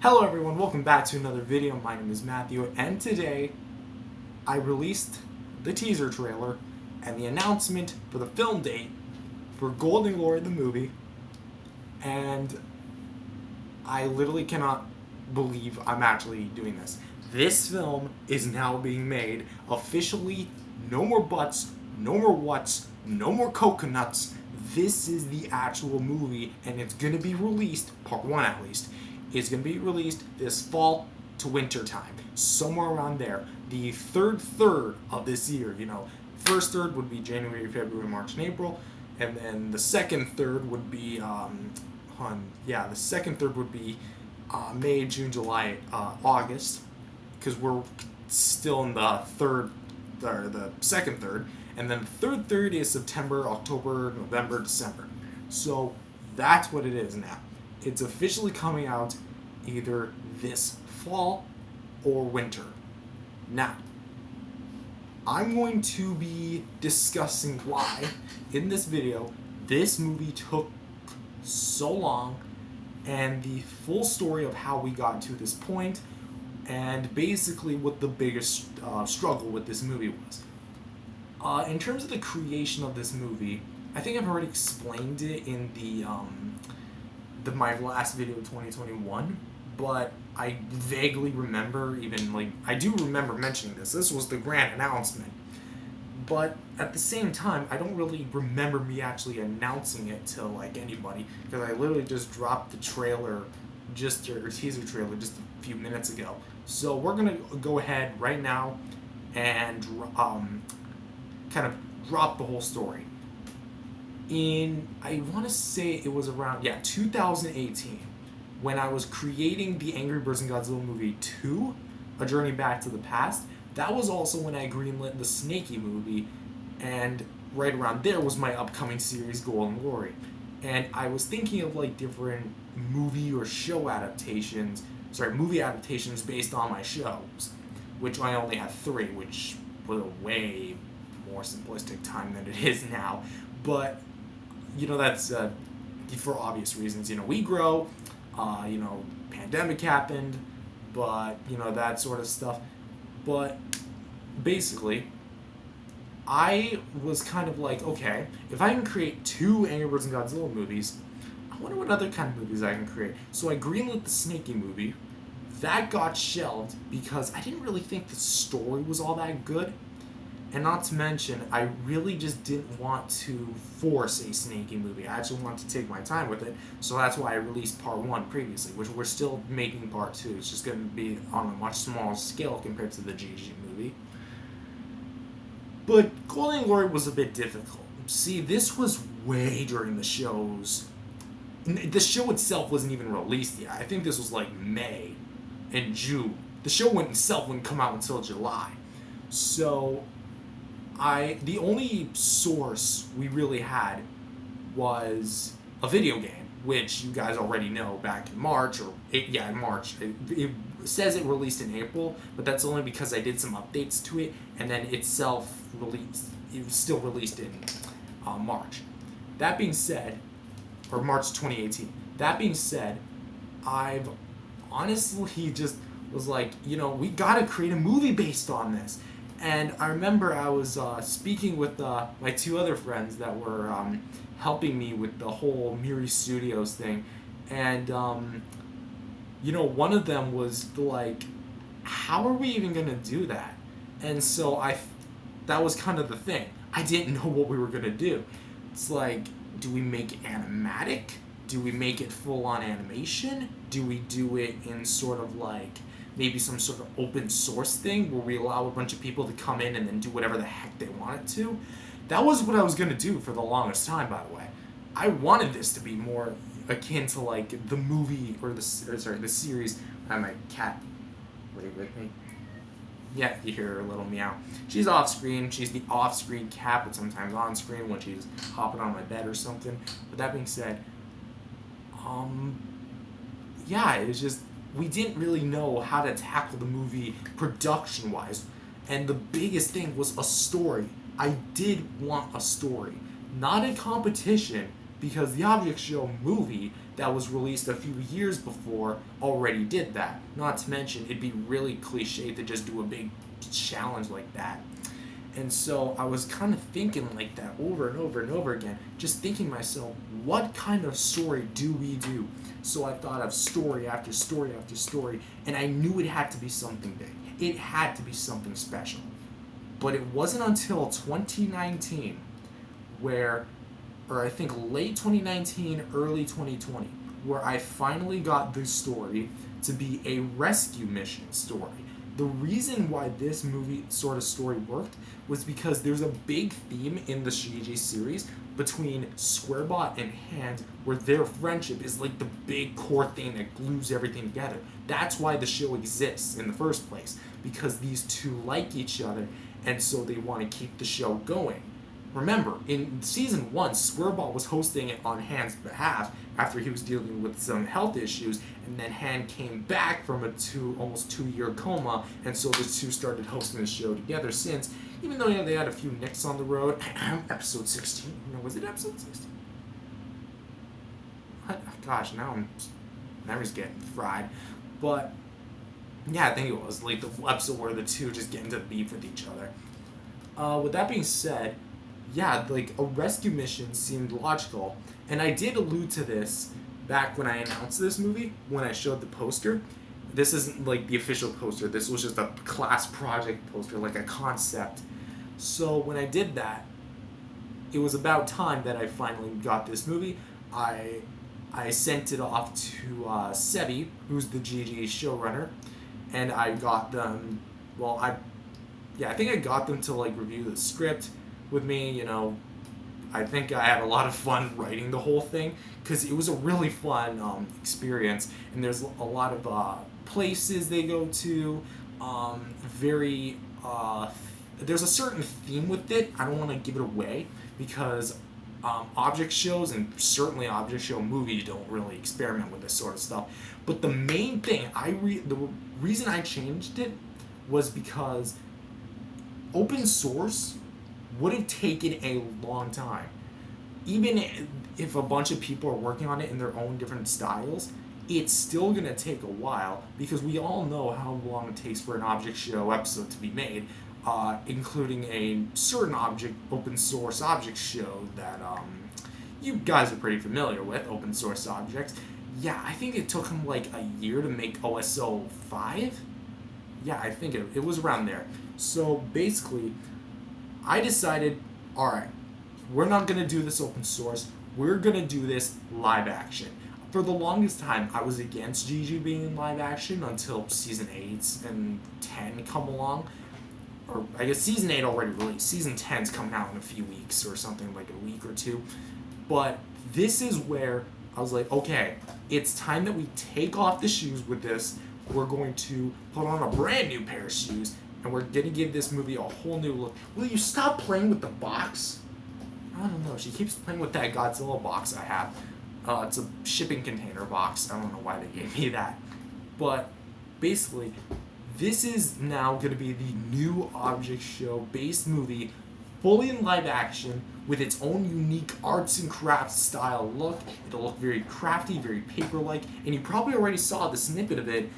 Hello everyone, welcome back to another video. My name is Matthew, and today I released the teaser trailer and the announcement for the film date for Golden Glory the movie, and I literally cannot believe I'm actually doing this. This film is now being made officially. No more buts, no more whats, no more coconuts. This is the actual movie, and it's gonna be released, part one at least, is going to be released this fall to winter time, somewhere around there. The third of this year, first third would be January, February, March, and April, and then the second third would be, the second third would be May, June, July, August, because we're still in the second third, and then the third third is September, October, November, December. So that's what it is now. It's officially coming out either this fall or winter. Now, I'm going to be discussing why, in this video, this movie took so long, and the full story of how we got to this point, and basically what the biggest struggle with this movie was. In terms of the creation of this movie, I think I've already explained it in my last video of 2021, but I vaguely remember I do remember mentioning this. This was the grand announcement. But at the same time, I don't really remember me actually announcing it to anybody, because I literally just dropped the trailer, teaser trailer, just a few minutes ago. So we're gonna go ahead right now and kind of drop the whole story. I want to say it was around 2018, when I was creating the Angry Birds and Godzilla movie 2, A Journey Back to the Past. That was also when I greenlit the Snakey movie, and right around there was my upcoming series Golden Glory. And I was thinking of different movie adaptations based on my shows, which I only had 3, which was a way more simplistic time than it is now. But that's for obvious reasons. We grow, pandemic happened, but, that sort of stuff. But basically, I was kind of like, okay, if I can create 2 Angry Birds and Godzilla movies, I wonder what other kind of movies I can create. So I greenlit the Snakey movie. That got shelved because I didn't really think the story was all that good. And not to mention, I really just didn't want to force a Snakey movie. I actually wanted to take my time with it, so that's why I released part 1 previously, which we're still making part 2. It's just going to be on a much smaller scale compared to the GG movie. But Golden Glory was a bit difficult. See, this was way during the shows. The show itself wasn't even released yet. I think this was May and June. The show itself wouldn't come out until July. So the only source we really had was a video game, which you guys already know back in March, in March. It says it released in April, but that's only because I did some updates to it, and then it was still released in March. That being said, or March 2018. That being said, I've honestly just was we gotta create a movie based on this. And I remember I was speaking with my 2 other friends that were helping me with the whole Miri Studios thing. And, one of them was how are we even going to do that? And so that was kind of the thing. I didn't know what we were going to do. It's do we make it animatic? Do we make it full-on animation? Do we do it in sort of maybe some sort of open source thing where we allow a bunch of people to come in and then do whatever the heck they want it to? That was what I was going to do for the longest time, by the way. I wanted this to be more akin to the movie or the series. I have my cat right with me. Yeah, you hear her little meow. She's off screen. She's the off screen cat, but sometimes on screen when she's hopping on my bed or something. But that being said, it was just, we didn't really know how to tackle the movie production-wise. And the biggest thing was a story. I did want a story. Not a competition, because the Object Show movie that was released a few years before already did that. Not to mention, it'd be really cliche to just do a big challenge like that. And so I was kind of thinking like that over and over and over again, just thinking to myself, what kind of story do we do? So I thought of story after story after story, and I knew it had to be something big. It had to be something special. But it wasn't until 2019 where, or I think late 2019, early 2020, where I finally got this story to be a rescue mission story. The reason why this movie sort of story worked was because there's a big theme in the T.O.S.G series between Squarebot and Hand, where their friendship is like the big core thing that glues everything together. That's why the show exists in the first place, because these two like each other, and so they want to keep the show going. Remember, in season 1, Squarebot was hosting it on Hand's behalf after he was dealing with some health issues, and then Hand came back from a almost 2-year coma, and so the two started hosting the show together since, even though they had a few nicks on the road. Episode 16? No, was it episode 16? What? Gosh, now memory's getting fried. But, yeah, I think it was, like, the episode where the two just get into beef with each other. With that being said, yeah, like, a rescue mission seemed logical, and I did allude to this back when I announced this movie, when I showed the poster. This isn't, like, the official poster, this was just a class project poster, like a concept. So when I did that, it was about time that I finally got this movie. I sent it off to Sebi, who's the GG showrunner, and I got them, well, I think I got them to, like, review the script with me. You know, I think I had a lot of fun writing the whole thing, because it was a really fun experience, and there's a lot of places they go to, there's a certain theme with it. I don't want to give it away, because object shows, and certainly object show movies, don't really experiment with this sort of stuff. But the main thing, the reason I changed it was because open source would have taken a long time. Even if a bunch of people are working on it in their own different styles, it's still going to take a while, because we all know how long it takes for an object show episode to be made, including a certain open source object show that you guys are pretty familiar with, open source objects. Yeah, I think it took them like a year to make OSO 5. Yeah, I think it was around there. So basically, I decided, alright, we're not going to do this open source, we're going to do this live action. For the longest time, I was against GG being in live action until season 8 and 10 come along. Or I guess season 8 already released, season 10's coming out in a few weeks or something, like a week or two. But this is where I was like, okay, it's time that we take off the shoes with this. We're going to put on a brand new pair of shoes, and we're going to give this movie a whole new look. Will you stop playing with the box? I don't know. She keeps playing with that Godzilla box I have. It's a shipping container box. I don't know why they gave me that. But basically, this is now going to be the new object show based movie, fully in live action, with its own unique arts and crafts style look. It'll look very crafty, very paper-like, and you probably already saw the snippet of it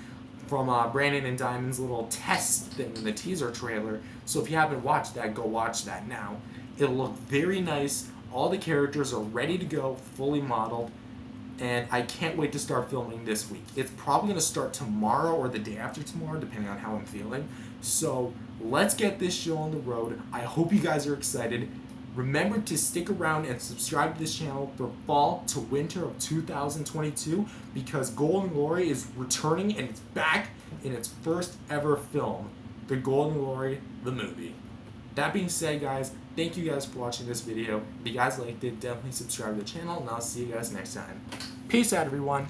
from Brandon and Diamond's little test thing in the teaser trailer. So if you haven't watched that, go watch that now. It'll look very nice. All the characters are ready to go, fully modeled, and I can't wait to start filming this week. It's probably going to start tomorrow or the day after tomorrow, depending on how I'm feeling. So let's get this show on the road. I hope you guys are excited. Remember to stick around and subscribe to this channel for fall to winter of 2022, because Golden Glory is returning, and it's back in its first ever film, The Golden Glory, the movie. That being said, guys, thank you guys for watching this video. If you guys liked it, definitely subscribe to the channel, and I'll see you guys next time. Peace out, everyone.